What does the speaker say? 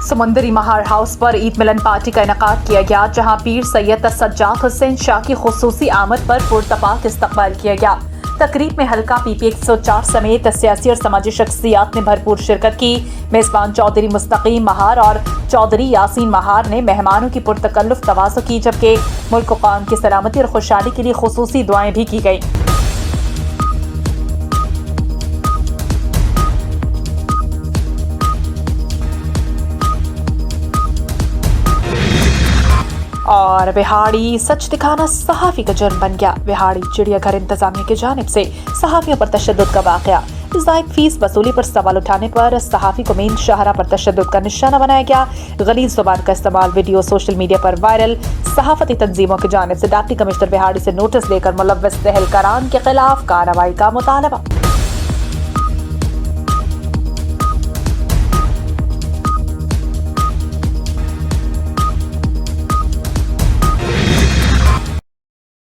समुंदरी महार हाउस पर ईद मिलन पार्टी का इनेकाद किया गया, जहां पीर सैयद सज्जाद हुसैन शाह की खुसूसी आमद पर पुरतपाक इस्तकबाल किया गया। तकरीब में हल्का पीपी 104 समेत सियासी और समाजी शख्सियात ने भरपूर शिरकत की। मेजबान चौधरी मुस्तकीम महार और चौधरी यासीन महार ने मेहमानों की पुरतकल्लुफ तवाज़ो की, जबकि मुल्क व कौम की सलामती और खुशहाली के लिए खुसूसी दुआएं भी की गई। और वहॉड़ी सच दिखाना सहाफी का जुर्म बन गया। वहॉड़ी चिड़ियाघर इंतजामिया की जानिब से सहाफियों पर तशद्दुद का वाक़या। ज़ायद फीस वसूली पर सवाल उठाने पर सहाफी को मेन शाहरा पर तशद्दुद का निशाना बनाया गया। गलीज़ ज़ुबान का इस्तेमाल वीडियो सोशल मीडिया पर वायरल। सहाफती तंजीमों की जानिब से डिप्टी कमिश्नर वहॉड़ी से नोटिस लेकर मुलव्वस तहलकारान के खिलाफ कार्रवाई का मुतालबा।